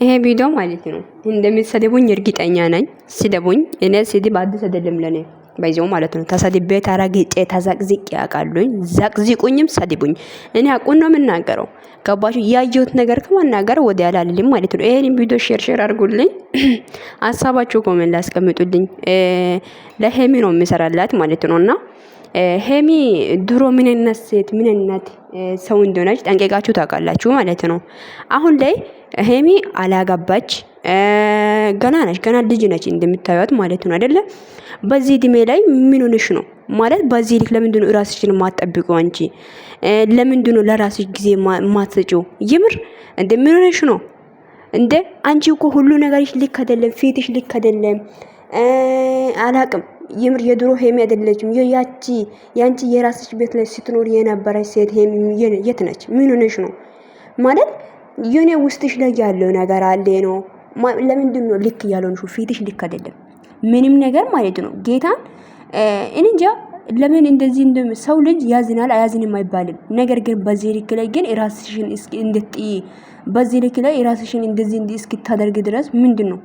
ይሄ ቪዲዮ ማለት ነው እንደምትሰድቡኝ እርግጠኛ ነኝ። ስደቡኝ፣ እኔ ስድብ አዲስ አይደለም ለኔ ባይዘው ማለት ነው። ተሰድቤ ተረግጬ ተዘቅዝቄ ያውቃሉኝ። ዘቅዝቁኝም ሰድቡኝ፣ እኔ አቁን ነው የምናገረው። ገባችሁ? ያየሁት ነገር ከመናገር ወዲያ አላልልም ማለት ነው። ይሄን ቪዲዮ ሼር አድርጉልኝ፣ ሀሳባችሁ ኮሜንት ላይ አስቀምጡልኝ። ለሄሚ ነው የሚሰራላት ማለት ነውና ሄሚ ድሮ ምንነት ሴት ምንነት ሰው እንደሆነች ጠንቀቃችሁ ታውቃላችሁ ማለት ነው። አሁን ላይ ሄሚ አላገባች፣ ገና ነች፣ ገና ልጅ ነች እንደምታዩት ማለት ነው አይደለ? በዚህ እድሜ ላይ ምን ሆነሽ ነው ማለት? በዚህ ልክ ለምንድን ነው ራስሽን ማጠብቀው? አንቺ ለምንድን ነው ለራስሽ ጊዜ ማትሰጪው? ይምር እንደ ምን ሆነሽ ነው እንደ? አንቺ እኮ ሁሉ ነገርሽ ልክ አይደለም፣ ፊትሽ ልክ አይደለም። አላቅም የምር የድሮ ሄሚ አይደለችም። ያንቺ የራስሽ ቤት ላይ ስትኖር የነበረች ሴት ሄሚ የት ነች? ምን ሆነሽ ነው ማለት? የኔ ውስጥሽ ላይ ያለው ነገር አለ ነው። ለምንድን ነው ልክ ያልሆንሽው? ፊትሽ ልክ አይደለም ምንም ነገር ማለት ነው። ጌታን እኔ እንጃ ለምን እንደዚህ ሰው ልጅ ያዝናል አያዝንም አይባልም። ነገር ግን በዚህ ልክ ላይ ግን ራስሽን እስኪ እንድትይ በዚህ ልክ ላይ ራስሽን እንደዚህ እስኪታደርግ ድረስ ምንድነው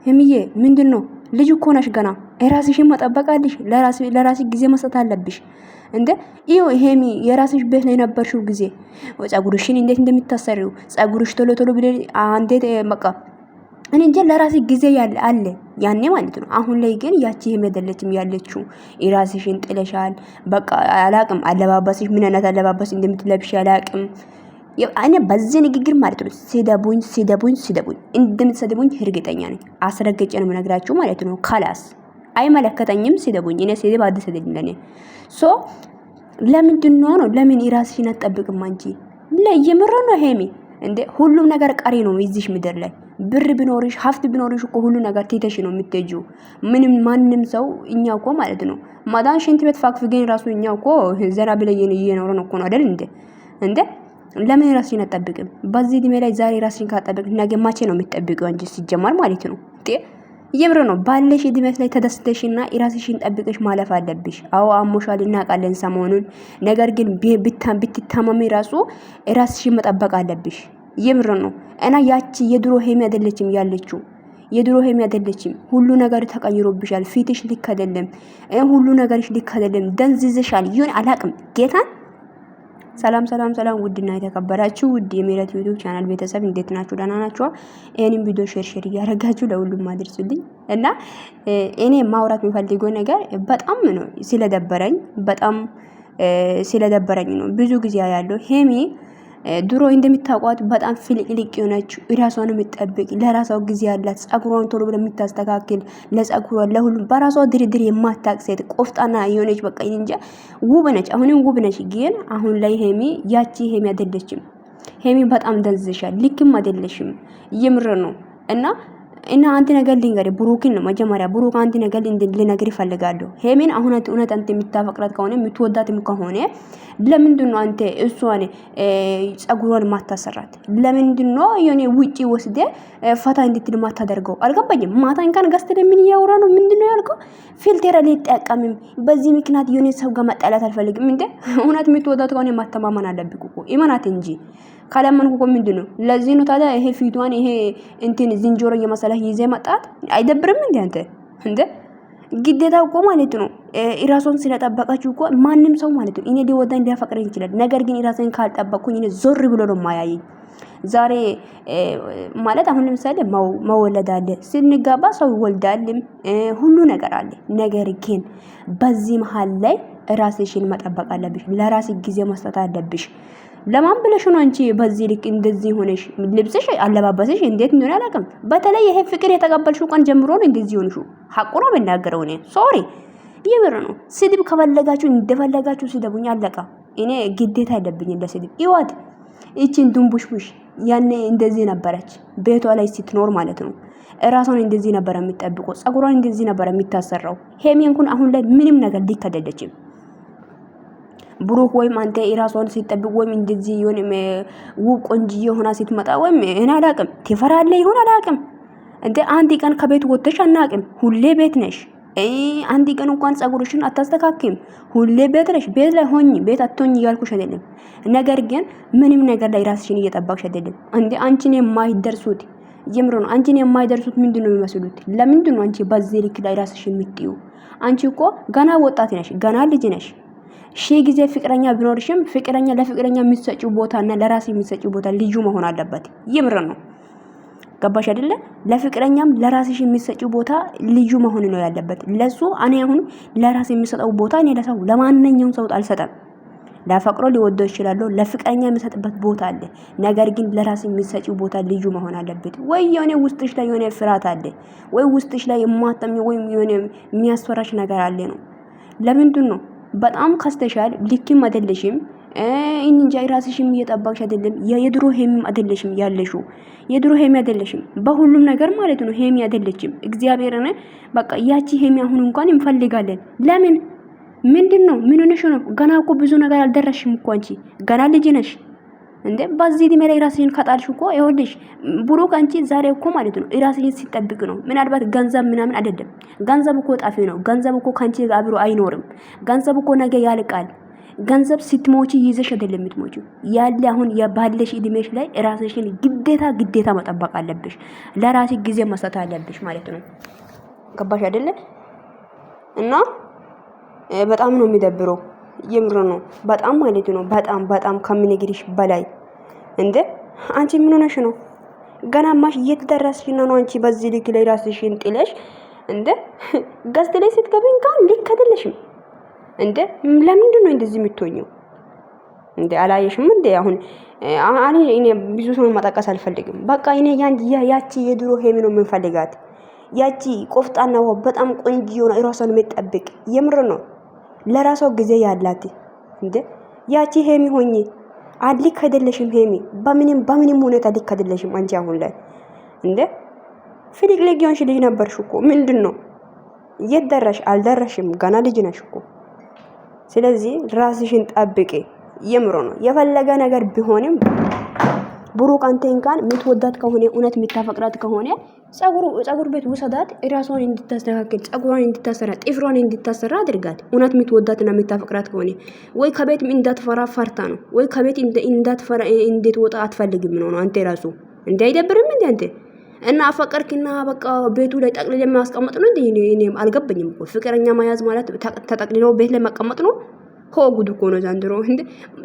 ሄሚዬ? ምንድነው? ልጅ እኮ ነሽ ገና። ራስሽን መጠበቃለሽ። ለራስሽ ጊዜ መስጠት አለብሽ እንደ ይሄው ሄሚ የራስሽ ቤት ላይ ነበርሽው ጊዜ ጸጉርሽን እንዴት እንደምታሰሪው ጸጉርሽ ቶሎ ቶሎ ብለ አንዴት በቃ እኔ እንጃ ለራስሽ ጊዜ አለ ያኔ ማለት ነው። አሁን ላይ ግን ያቺ ሄሚ አይደለችም ያለችው። ራስሽን ጥለሻል። በቃ አላቅም አለባበስሽ ምን አይነት አለባበስ እንደምትለብሽ አላቅም። እኔ በዚህ ንግግር ማለት ነው ሲደቡኝ እንደምትሰድቡኝ እርግጠኛ ነኝ። አስረግጬ ነው የምነግራችሁ ማለት ነው። ካላስ አይመለከተኝም። ሲደቡኝ እኔ ሲደብ አዲስ አይደለም። ሶ ለምንድን ነው ለምን ራስሽን አትጠብቅም አንቺ? ለየምር ነው ሄሚ እንደ ሁሉም ነገር ቀሪ ነው እዚሽ ምድር ላይ። ብር ቢኖርሽ ሀብት ቢኖርሽ እኮ ሁሉ ነገር ትተሽ ነው የምትሄጂው። ምንም ማንም ሰው እኛ እኮ ማለት ነው ማዳን ሽንት ቤት ፋክፍገኝ ራሱ እኛ እኮ ዘና ብለየን እየኖረን እኮ ነው አይደል እንደ ለምን ራስሽን አትጠብቅም? በዚህ እድሜ ላይ ዛሬ ራስሽን ካጠበቅ ነገ ማቼ ነው የምትጠብቂው አንቺ ሲጀመር ማለት ነው። የምር ነው ባለሽ እድሜ ላይ ተደስተሽና ራስሽን ጠብቀሽ ማለፍ አለብሽ። አዎ አሞሻል እናውቃለን ሰሞኑን። ነገር ግን ብትታመሚ ራሱ ራስሽን መጠበቅ አለብሽ። የምር ነው እና ያቺ የድሮ ሄሚ አይደለችም ያለችው። የድሮ ሄሚ አይደለችም። ሁሉ ነገር ተቀይሮብሻል። ፊትሽ ልክ አይደለም። ሁሉ ነገርሽ ልክ አይደለም። ደንዝዘሻል። ይሁን አላቅም ጌታን ሰላም ውድና የተከበራችሁ ውድ የሜላት ዩቲዩብ ቻናል ቤተሰብ እንዴት ናችሁ? ደህና ናችሁ? እኔም ቪዲዮ ሼር እያደረጋችሁ ለሁሉም አድርሱልኝ። እና እኔ ማውራት የሚፈልገው ነገር በጣም ነው ስለደበረኝ ነው። ብዙ ጊዜ ያለው ሄሚ ድሮ እንደምታውቋት በጣም ፍልቅልቅ የሆነች ራሷን የምትጠብቅ ለራሷ ጊዜ ያላት ጸጉሯን ቶሎ ብለ የምታስተካክል ለጸጉሯ ለሁሉም በራሷ ድርድር የማታቅ ሴት ቆፍጣና የሆነች በቃ እንጃ ውብ ነች። አሁንም ውብ ነች። ግን አሁን ላይ ሄሚ ያቺ ሄሚ አይደለችም። ሄሚ በጣም ደንዝሻል። ልክም አይደለሽም። ይምር ነው እና አንተ ነገር ልንገር ብሩክን ነው መጀመሪያ ብሩክ አንተ ነገር ልነግር ይፈልጋሉ። ሄሚን አሁን እውነት አንተ የምታፈቅራት ከሆነ የምትወዳትም ከሆነ ለምንድን ነው አንተ እሷን ጸጉሯን ማታሰራት? ለምንድን ነው የኔ ውጪ ወስደ ፈታ እንድትል ማታደርገው? አልገባኝም። ማታ እንኳን ገዝተህ ምን እያወራ ነው? ምንድነው ያልከው? ፊልተር ሊጠቀምም በዚህ ምክንያት የኔ ሰው ጋር መጣላት አልፈልግም እንዴ? እውነት የምትወዳት ከሆነ ማተማመን አለብህ እኮ ኢማናት እንጂ ካለማን እኮ ምንድነው? ለዚህ ነው ታዲያ ይሄ ፊቷን ይሄ እንትን ዝንጀሮ የመሰለህ ይዘ መጣት አይደብርም እንዴ? አንተ እንዴ ግዴታ እኮ ማለት ነው ራስዎን ስለጠበቃችሁ እኮ ማንም ሰው ማለት ነው እኔ ሊወዳኝ ሊያፈቅረኝ ይችላል። ነገር ግን ራሴን ካልጠበቅኩኝ እኔ ዞር ብሎ ነው ማያየኝ። ዛሬ ማለት አሁን ለምሳሌ መወለድ አለ፣ ስንጋባ ሰው ይወልዳልም ሁሉ ነገር አለ። ነገር ግን በዚህ መሃል ላይ ራስሽን መጠበቅ አለብሽ። ለራስሽ ጊዜ መስጠት አለብሽ። ለማን ብለሽ ነው አንቺ በዚህ ልክ እንደዚህ ሆነሽ? ልብስሽ አለባበስሽ እንዴት እንደሆነ አላውቅም። በተለይ ይሄ ፍቅር የተቀበልሽው ቀን ጀምሮ ነው እንደዚህ ሆንሽው። ሐቁ ነው የምናገረው እኔ ሶሪ ይምር ነው። ስድብ ከፈለጋችሁ እንደፈለጋችሁ ስደቡኝ አለቃ። እኔ ግዴታ አይደብኝ ለስድብ ይዋት። እቺን ዱንቡሽቡሽ ያኔ እንደዚህ ነበረች ቤቷ ላይ ስትኖር ማለት ነው። ራሷን እንደዚህ ነበር የምትጠብቀው፣ ጸጉሯን እንደዚህ ነበር የምታሰራው። ሄሚ እንኳን አሁን ላይ ምንም ነገር ሊከደደችም ብሩክ ወይም አንተ ራስዎን ሲጠብቅ ወይም እንደዚህ ይሁን ውብ ቆንጅዬ ሆና ስትመጣ ወይም እኔ አላቅም ትፈራለህ ይሁን አላቅም እንዴ? አንድ ቀን ከቤት ወጥተሽ አናቅም። ሁሌ ቤት ነሽ አንድ ቀን እንኳን ጸጉርሽን አታስተካክም። ሁሌ ቤት ነሽ። ቤት ላይ ሆኚ ቤት አትሆኚ እያልኩሽ አይደለም። ነገር ግን ምንም ነገር ላይ ራስሽን እየጠባቅሽ አይደለም እንዴ? አንቺን የማይደርሱት የምር ነው። አንቺን የማይደርሱት ምንድነው የሚመስሉት? ለምንድነው አንቺ በዚህ ልክ ላይ ራስሽን የምትዩ? አንቺ እኮ ገና ወጣት ነሽ፣ ገና ልጅ ነሽ። ሺህ ጊዜ ፍቅረኛ ቢኖርሽም ፍቅረኛ ለፍቅረኛ የሚሰጪው ቦታና ለራስ የሚሰጪው ቦታ ልዩ መሆን አለበት። የምር ነው። ገባሽ አይደለ? ለፍቅረኛም ለራስሽ የሚሰጪው ቦታ ልዩ መሆን ነው ያለበት። ለሱ እኔ አሁን ለራስ የሚሰጠው ቦታ እኔ ለሰው ለማንኛውም ሰው አልሰጠም። ላፈቅሮ ሊወደው ይችላል። ለፍቅረኛ የሚሰጥበት ቦታ አለ። ነገር ግን ለራስ የሚሰጪው ቦታ ልዩ መሆን አለበት። ወይ የሆነ ውስጥሽ ላይ የሆነ ፍርሃት አለ፣ ወይ ውስጥሽ ላይ የማጠም ወይ የሆነ የሚያስፈራሽ ነገር አለ ነው። ለምንድን ነው በጣም ከስተሻል፣ ልክም አይደለሽም። እንጃ ራስሽም እየጠባቅሽ አይደለም። የድሮ ሄሚም አይደለሽም ያለሽው፣ የድሮ ሄሚ አይደለሽም በሁሉም ነገር ማለት ነው። ሄሚ አይደለችም። እግዚአብሔርን በቃ ያቺ ሄሚ አሁን እንኳን እንፈልጋለን። ለምን ምንድነው? ምን ሆነሽ ነው? ገና እኮ ብዙ ነገር አልደረስሽም እኮ አንቺ ገና ልጅ ነሽ እንዴ። በዚህ እድሜ ላይ ራስሽን ከጣልሽ እኮ ይኸውልሽ ብሩክ፣ አንቺ ዛሬ እኮ ማለት ነው ራስሽን ሲጠብቅ ነው። ምናልባት ገንዘብ ምናምን አይደለም። ገንዘብ እኮ ጣፊ ነው። ገንዘብ እኮ ካንቺ አብሮ አይኖርም። ገንዘብ እኮ ነገ ያልቃል። ገንዘብ ስትሞቺ ይዘሽ አይደለም የምትሞቺው። ያለ አሁን የባለሽ እድሜሽ ላይ ራስሽን ግዴታ መጠበቅ አለብሽ። ለራስሽ ጊዜ መስጠት አለብሽ ማለት ነው። ገባሽ አይደለ? እና በጣም ነው የሚደብረው። የምር ነው በጣም ማለት ነው። በጣም ከምነግርሽ በላይ እንደ አንቺ ምን ሆነሽ ነው? ገና ማሽ እየተደረስሽ ነው አንቺ በዚህ ልክ ላይ ራስሽን ጥለሽ እንደ ጋስት ላይ ስትገቢ እንኳን ልክ አይደለሽም እንደ ለምንድን ነው እንደዚህ የምትሆኚው? እንደ አላየሽም እንደ አሁን እኔ ብዙ ሰው መጠቀስ አልፈልግም። በቃ እኔ ያቺ የድሮ ሄሚ ነው የምንፈልጋት። ያቺ ቆፍጣናዋ በጣም ቆንጆ ነው፣ ራሷን የምትጠብቅ የምር ነው ለራሷ ጊዜ ያላት እንደ ያቺ ሄሚ ሆኚ አልክ አይደለሽም። ሄሚ በምንም ሁኔታ ልክ አይደለሽም አንቺ አሁን ላይ እንደ ፍልቅልቅ የሆንሽ ልጅ ነበርሽ እኮ። ምንድነው የት ደረሽ? አልደረሽም። ገና ልጅ ነሽ እኮ። ስለዚህ ራስሽን ጠብቂ። የምሮ ነው የፈለገ ነገር ቢሆንም ብሩክ አንተ እንኳን የምትወዳት ከሆነ እውነት የምታፈቅራት ከሆነ ጸጉር ቤት ውሰዳት። ራሷን እንድታስተካክል፣ ጸጉሯን እንድታሰራ፣ ጥፍሯን እንድታሰራ አድርጋት። እውነት የምትወዳትና የምታፈቅራት ከሆነ ወይ ከቤት እንዳትፈራ ፈርታ ነው፣ ወይ ከቤት እንዳትፈራ እንድትወጣ አትፈልግም ነው። አንተ ራሱ እንዴ አይደብርም እንዴ አንተ? እና አፈቀርክና በቃ ቤቱ ላይ ጠቅልሎ ማስቀመጥ ነው እንዴ? እኔም አልገባኝም እኮ። ፍቅረኛ መያዝ ማለት ተጠቅልሎ ቤት ላይ ማስቀመጥ ነው? ጉድ እኮ ነው ዘንድሮ። እንዴ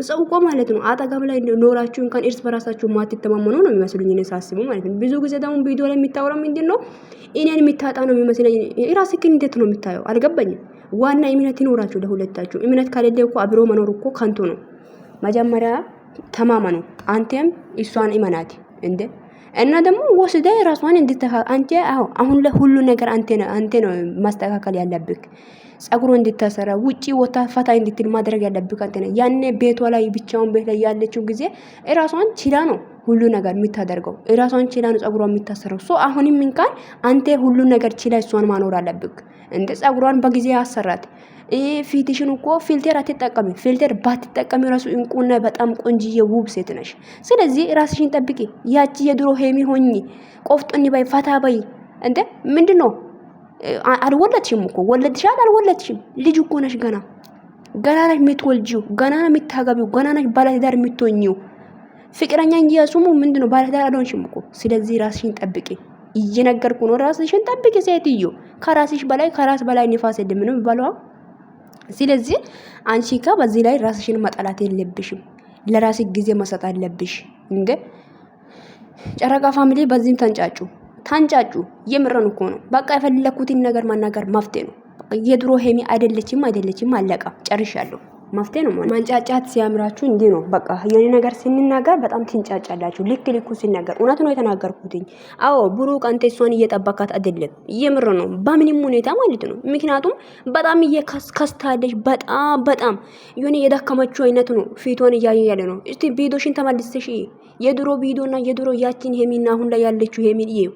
ሰው እኮ ማለት ነው አጠገብ ላይ ኖራችሁ እንኳን እርስ በራሳችሁ ማትተማመኑ ነው የሚመስሉኝ እኔ ሳስበው ማለት ነው። ብዙ ጊዜ ደግሞ ቪዲዮ ላይ የሚታወራው ምንድነው እኔን የሚታጣ ነው የሚመስለኝ። ራስህ ግን እንዴት ነው የምታየው? አልገባኝም። ዋና እምነት ይኖራችሁ ለሁለታችሁ። እምነት ከሌለ እኮ አብሮ መኖር እኮ ከንቱ ነው። መጀመሪያ ተማመኑ። አንተም እሷን እመናት እንዴ። እና ደግሞ ወስደ ራስዋን አንተ አሁን ለሁሉ ነገር አንተ ነው ማስተካከል ያለብክ። ጸጉሩ እንድታሰራ ውጪ ወታ ፈታ እንድትል ማድረግ ያለብክ አንተ ነው። ያኔ ቤቷ ላይ ብቻውን ቤት ላይ ያለችው ጊዜ ራስዋን ችላ ነው ሁሉ ነገር የምታደርገው። ራስዋን ችላ ነው ጸጉሯን የምታሰራው። አሁንም እንኳን አንተ ሁሉ ነገር ችላ እሷን ማኖር አለብክ። እንደ ጸጉሯን በጊዜ አሰራት። ፊትሽን እኮ ፊልተር አትጠቀሚ። ፊልተር ባትጠቀሚ ራሱ እንቁና በጣም ቆንጂዬ ውብ ሴት ነሽ። ስለዚህ ራስሽን ጠብቂ። ያቺ የድሮ ሄሚ ሆኚ ቆፍጦኒ ባይ ፈታ ባይ እንደ ምንድነው? አልወለድሽም እኮ ወለድሻል። አልወለድሽም። ልጅ እኮ ነሽ። ገና ነሽ የምትወልጂው፣ ገና ነው የምታገቢው፣ ገና ነሽ ባለትዳር የምትሆኚው። ፍቅረኛ እንጂ ያሱሙ ምንድነው? ባለትዳር አልሆንሽም እኮ። ስለዚህ ራስሽን ጠብቂ። እየነገርኩ ነው። ራስሽን ጠብቂ ሴትዮ። ከራስሽ በላይ ከራስ በላይ ንፋስ የለም ነው የሚባለው። ስለዚህ አንቺ በዚህ ላይ ራስሽን መጣላት የለብሽም። ለራስሽ ጊዜ መስጠት አለብሽ። እንደ ጨረቃ ፋሚሊ በዚህም ታንጫጩ። የምረን እኮ ነው። በቃ የፈለኩትን ነገር ማናገር መፍትሄ ነው። የድሮ ሄሚ አይደለችም። አለቃ ጨርሻለሁ። መፍትሄ ነው። ማንጫጫት ሲያምራችሁ እንዲህ ነው። በቃ የኔ ነገር ሲንናገር በጣም ትንጫጫላችሁ። ልክ ሲናገር እውነት ነው የተናገርኩትኝ። አዎ ብሩክ አንተ እሷን እየጠበቃት አይደለም። የምር ነው በምንም ሁኔታ ማለት ነው። ምክንያቱም በጣም እየከስታለች። በጣም የሆነ የደከመችው አይነት ነው። ፊቷን እያየ ያለ ነው። እስቲ ቪዲዮሽን ተመልሰሽ የድሮ ቪዲዮና የድሮ ያቺን ሄሚና አሁን ላይ ያለችው ሄሚን ይዩ።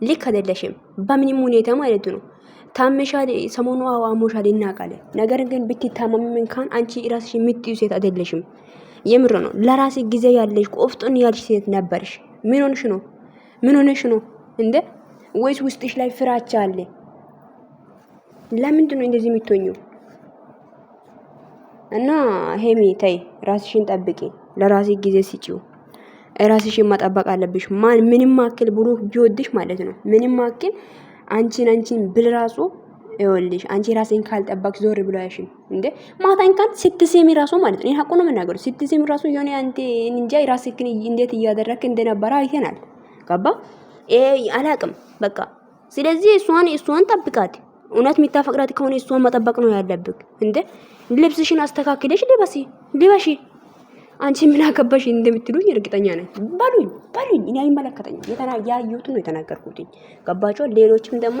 ልክ አይደለሽም በምንም ሁኔታ ማለት ነው። ታመሻል፣ ሰሞኑ አሞሻል እናውቃለን። ነገር ግን ብትታመምም እንኳን አንቺ ራስሽ የምትዩ ሴት አይደለሽም። የምር ነው። ለራስ ጊዜ ያለሽ ቆፍጦን ያልሽ ሴት ነበርሽ። ምን ሆነሽ ነው እንዴ? ወይስ ውስጥሽ ላይ ፍራቻ አለ? ለምንድን ነው እንደዚህ የምትሆኚው? እና ሄሚ ተይ፣ ራስሽን ጠብቂ፣ ለራስሽ ጊዜ ስጪው። ራስሽን መጠበቅ አለብሽ። ምንም አክል ብሩክ ቢወድሽ ማለት ነው ምንም አክል አንቺን ብል ራሱ ይኸውልሽ አንቺ ራስን ካልጠበቅሽ ዞር ብሎ ያሽን እንዴ ማታ እንኳን ስትሰሚ ራሱ ማለት ነው ሀቁ ነው የምናገረው። ስትሰሚ ራሱ የሆነ አንተ እንጃ ራስህን እንዴት እያደረክ እንደነበረ አይተናል። ገባ አላቅም በቃ። ስለዚህ እሷን ጠብቃት። እውነት የሚታፈቅራት ከሆነ እሷን መጠበቅ ነው ያለብክ እንዴ። ልብስሽን አስተካክለሽ ልበሺ። አንቺ ምን አገባሽ እንደምትሉኝ እርግጠኛ ነኝ። ባሉኝ እኔ አይመለከተኝም። ያየሁትን ነው የተናገርኩት። ገባችሁ? ሌሎችም ደግሞ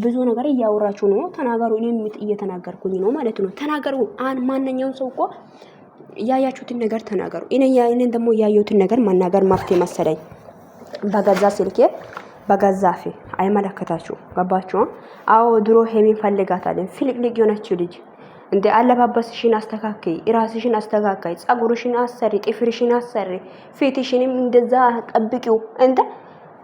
ብዙ ነገር እያወራችሁ ነው። ተናገሩ። እኔም እየተናገርኩኝ ነው ማለት ነው። ተናገሩ። ማንኛውም ሰው እኮ ያያችሁትን ነገር ተናገሩ። እኔን ደግሞ ያየሁትን ነገር መናገር መፍትሄ መሰለኝ። በገዛ ስልኬ በገዛ አፌ አይመለከታችሁ። ገባችሁ? አዎ ድሮ ሄሚን ፈልጋታለን። ፍልቅልቅ የሆነችው ልጅ እንደ አለባበስሽን አስተካክይ፣ ራስሽን አስተካክይ፣ ጸጉርሽን አሰሪ፣ ጥፍርሽን አሰሪ፣ ፊትሽንም እንደዛ ጠብቂው። እንደ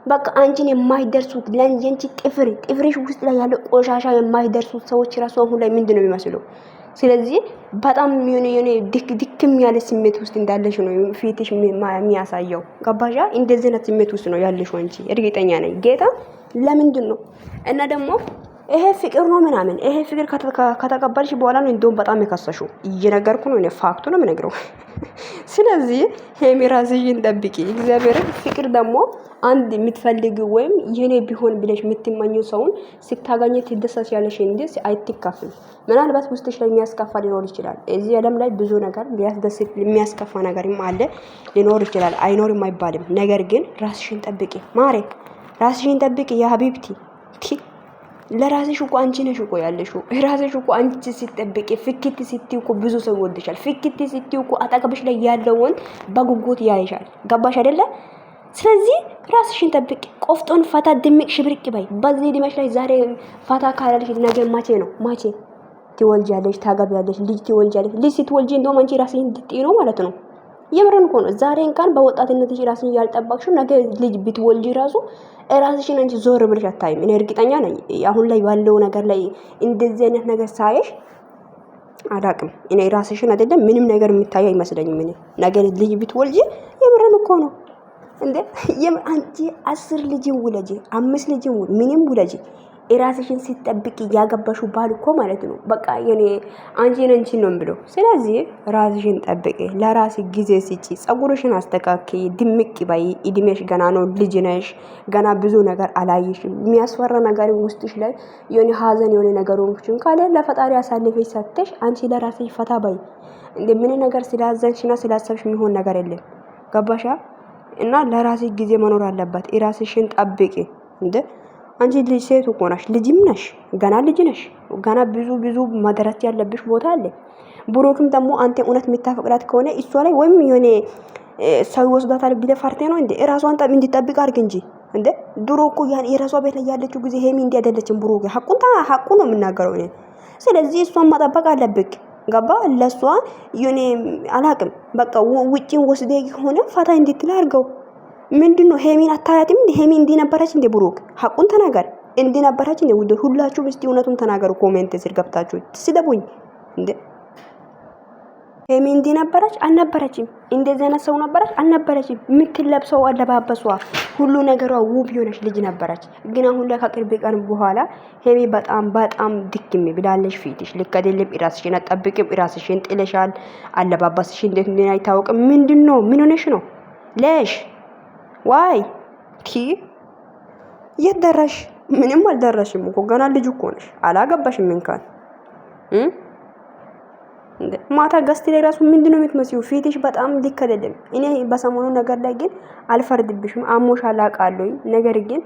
በቃ አንቺን የማይደርሱት ለንጀንቺ ጥፍርሽ ውስጥ ላይ ያለው ቆሻሻ የማይደርሱት ሰዎች ራሱ አሁን ላይ ምንድነው የሚመስለው? ስለዚህ በጣም የሆነ ድክም ያለ ስሜት ውስጥ እንዳለሽ ነው ፊትሽ የሚያሳየው። ገባሻ? እንደዚህ አይነት ስሜት ውስጥ ነው ያለሽ አንቺ፣ እርግጠኛ ነኝ። ጌታ ለምንድን ነው እና ደግሞ ይሄ ፍቅር ነው ምናምን። ይሄ ፍቅር ከተቀበልሽ በኋላ ነው እንደውም በጣም የከሰሽው። እየነገርኩ ነው እኔ ፋክቱ ነው የምነግረው። ስለዚህ ሄሚ ራስሽን ጠብቂ። እግዚአብሔር ፍቅር ደግሞ አንድ የምትፈልግ ወይም የኔ ቢሆን ብለሽ የምትመኘው ሰውን ስታገኘ ትደሰቻለሽ እንጂ አይትካፍል። ምናልባት ውስጥሽ ላይ የሚያስከፋ ሊኖር ይችላል። እዚህ ዓለም ላይ ብዙ ነገር ሊያስደስት የሚያስከፋ ነገርም አለ ሊኖር ይችላል። አይኖርም አይባልም። ነገር ግን ራስሽን ጠብቂ ማሬ፣ ራስሽን ጠብቂ ያ ሀቢብቲ። ለራስሽ እኮ አንቺ ነሽ እኮ ያለሽው። ራስሽ እኮ አንቺ ሲጠብቂ ፍክት ስትይ እኮ ብዙ ሰው ይወድሻል። ፍክት ስትይ እኮ አጠገብሽ ላይ ያለውን በጉጉት ያይሻል። ገባሽ አይደለ? ስለዚህ ራስሽን ጠብቂ። ቆፍጦን ፈታ ድምቅ ሽብርቅ በይ። በዚህ እድሜሽ ላይ ዛሬ ፈታ ካላለሽ ነገ ማቼ ትወልጃለሽ፣ ታገቢያለሽ፣ ልጅ ትወልጃለሽ። ልጅ ስትወልጂ እንደውም አንቺ ራስሽን ትጥይ ነው ማለት ነው። የምረን እኮ ነው። ዛሬ እንኳን በወጣትነትሽ ራስሽን ያልጠበቅሽው ነገ ልጅ ብትወልጂ ራሱ ራስሽን አንቺ ዞር ብለሽ አታይም። እኔ እርግጠኛ ነኝ አሁን ላይ ባለው ነገር ላይ እንደዚህ አይነት ነገር ሳይሽ አላቅም። እኔ ራስሽን አይደለም ምንም ነገር የሚታይ አይመስለኝም። እኔ ነገ ልጅ ብትወልጂ የምረን እኮ ነው እንዴ። አንቺ 10 ልጅን ውለጂ፣ 5 ልጅን ምንም ውለጂ፣ ራስሽን ሲጠብቂ ያገባሽው ባል እኮ ማለት ነው በቃ የኔ አንቺን ነው ብሎ። ስለዚህ ራስሽን ጠብቂ፣ ለራስ ጊዜ ስጪ፣ ጸጉርሽን አስተካክይ፣ ድምቅ በይ። እድሜሽ ገና ነው፣ ልጅ ነሽ፣ ገና ብዙ ነገር አላየሽም። የሚያስፈራ ነገር ውስጥሽ ላይ የሆነ ሀዘን የሆነ ነገሮችን ካለ ለፈጣሪ አሳልፈሽ ሰጥተሽ አንቺ ለራስሽ ፈታ በይ። ምን ነገር ስላዘንሽና ስላሰብሽ የሚሆን ነገር የለም። ገባሻ? እና ለራስሽ ጊዜ መኖር አለበት። ራስሽን ጠብቂ እንደ አንቺ ልጅ ሴት እኮ ነሽ፣ ልጅም ነሽ፣ ገና ልጅ ነሽ። ገና ብዙ ማድረስ ያለብሽ ቦታ አለ። ብሩክም ደግሞ አንተ እውነት የምታፈቅራት ከሆነ እሷ ላይ ወይም የሆነ ሰው ይወስዳታል ብለህ ፈርተህ ነው እንዴ? ራሷን እንድትጠብቅ አድርግ እንጂ እንዴ። ድሮ እኮ ያን የራሷ ቤት ላይ ያለችው ጊዜ ሄሚ እንዲህ አይደለችም። ብሩክ ሐቁ ነው የምናገረው እኔ። ስለዚህ እሷን መጠበቅ አለብክ። ገባ? ለሷ የሆነ አላቅም በቃ ውጪን ወስደ ሆነ ፈታ እንድትል አድርገው። ምንድነው ሄሚን አታያትም እንዴ? ሄሚ እንዲህ ነበረች እንዴ? ብሩክ ሐቁን ተናገር። እንዲህ ነበረች እንዴ? ሁላችሁም እስቲ እውነቱን ተናገሩ። ኮሜንት ስር ገብታችሁ ትስደቡኝ እንዴ? ሄሚ እንዲህ ነበረች አልነበረችም? እንደዚህ አይነት ሰው ነበረች አልነበረችም? የምትለብሰው አለባበሷ ሁሉ ነገሯ ውብ የሆነች ልጅ ነበረች። ግን አሁን ላይ ከቅርብ ቀን በኋላ ሄሚ በጣም ድክም ብላለች። ፊትሽ ልክ አይደለም። ራስሽን አጠብቂም። ራስሽን ጥለሻል። አለባበስሽ እንዴት እንደሆነ አይታወቅም። ምንድነው? ምን ሆነሽ ነው? ለሽ ዋይ የት ደረሽ? ምንም አልደረሽም እኮ ገና ልጅ እኮ ነሽ። አላገባሽም እንኳን ማታ ገስት ላይ ራሱ ምንድነው የምትመስዩ? ፊትሽ በጣም ልክ አይደለም። እኔ በሰሞኑ ነገር ላይ ግን አልፈርድብሽም። አሞሻል አውቃለሁ። ነገር ግን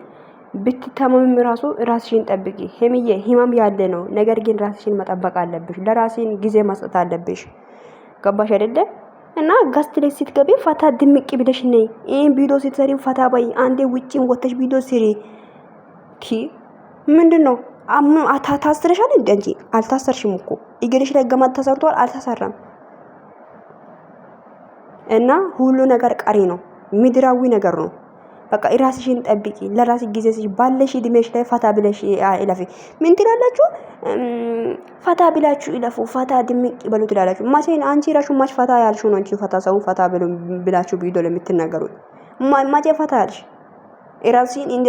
ብትታመምም ራሱ ራስሽን ጠብቂ ሄሚዬ። ህመም ያለ ነው። ነገር ግን ራስሽን መጠበቅ አለብሽ። ለራስሽን ጊዜ መስጠት አለብሽ። ገባሽ አይደለ? እና ጋስት ላይ ስትገቢ ፈታ ድምቅ ብለሽ ነይ። ይሄን ቪዲዮ ስትሰሪ ፈታ በይ። አንዴ ውጪን ወጥተሽ ቪዲዮ ስሪ። ምንድነው ታስረሻል እንዴ? እንጂ አልታሰርሽም እኮ እግርሽ ላይ ገመድ ተሰርቷል። አልተሰራም። እና ሁሉ ነገር ቀሪ ነው። ምድራዊ ነገር ነው። በቃ ራስሽን ጠብቂ። ለራስ ጊዜ ባለሽ እድሜሽ ላይ ፈታ ብለሽ ይለፊ። ምን ትላላችሁ? ፈታ ብላችሁ ይለፉ፣ ፈታ ድምቅ ይበሉ ትላላችሁ። ማቼን አንቺ ራሱ ማች ፈታ ያልሽው ነው እንጂ ፈታ ሰው ፈታ ብላችሁ ቪዲዮ ለምትናገሩት ማቼ ፈታ ያልሽ ራስሽን እንደ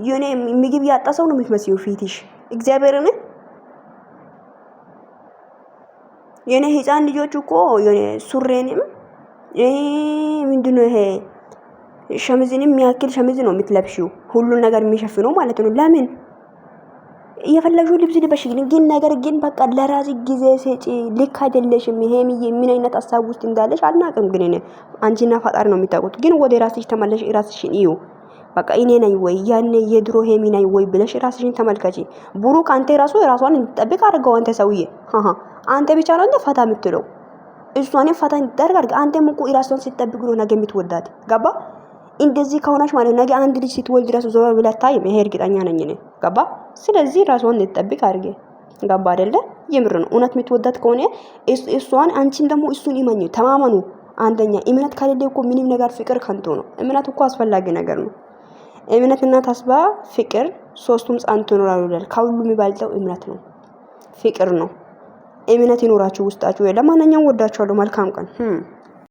የኔ ምግብ ያጣ ሰው ነው የምትመስዪው ፊትሽ። እግዚአብሔርን የኔ ህፃን ልጆች እኮ የኔ ሱሬንም ምንድነው ይሄ ሸሚዝንም የሚያክል ሸሚዝ ነው የምትለብሺው፣ ሁሉን ነገር የሚሸፍነው ማለት ነው። ለምን የፈለግሽው ልብስ ልበሽ፣ ግን ነገር ግን በቃ ለራስ ጊዜ ሰጪ። ልክ አይደለሽም። ይሄም ምን አይነት ሀሳብ ውስጥ እንዳለሽ አልናቅም፣ ግን አንቺና ፈጣሪ ነው የሚታውቁት። ግን ወደ ራስሽ ተመለሽ፣ ራስሽን እዩ። በቃ እኔ ነኝ ወይ ያኔ የድሮ ሄሚ ነኝ ወይ ብለሽ ራስሽን ተመልከቺ። ብሩክ አንተ ራሱ ራሷን እንድትጠብቅ አድርገው። አንተ ሰውዬ አንተ ብቻ ነው እንደ ፈታ የምትለው፣ እሷን ፈታ እንድታደርግ አድርገ። አንተም እኮ ራሷን ስትጠብቅ ነው ነገ የምትወዳት። ገባ? እንደዚህ ከሆነች ማለት ነገ አንድ ልጅ ስትወልድ ራሱ ዞር ብላ አታይም። ይሄ እርግጠኛ ነኝ እኔ። ገባ? ስለዚህ ራሷን እንድትጠብቅ አድርገ። ገባ አይደለ? የምር ነው። እውነት የምትወዳት ከሆነ እሷን፣ አንቺን ደግሞ እሱን ይመኙ፣ ተማመኑ። አንደኛ እምነት ከሌለ እኮ ምንም ነገር ፍቅር ከንቱ ነው። እምነት እኮ አስፈላጊ ነገር ነው። እምነትና ተስፋ፣ ፍቅር ሶስቱም ጸንቶ ይኖራሉ ይላል። ከሁሉ የሚባልጠው እምነት ነው፣ ፍቅር ነው። እምነት ይኖራችሁ ውስጣችሁ። ለማንኛውም ወዳችኋለሁ። መልካም ቀን።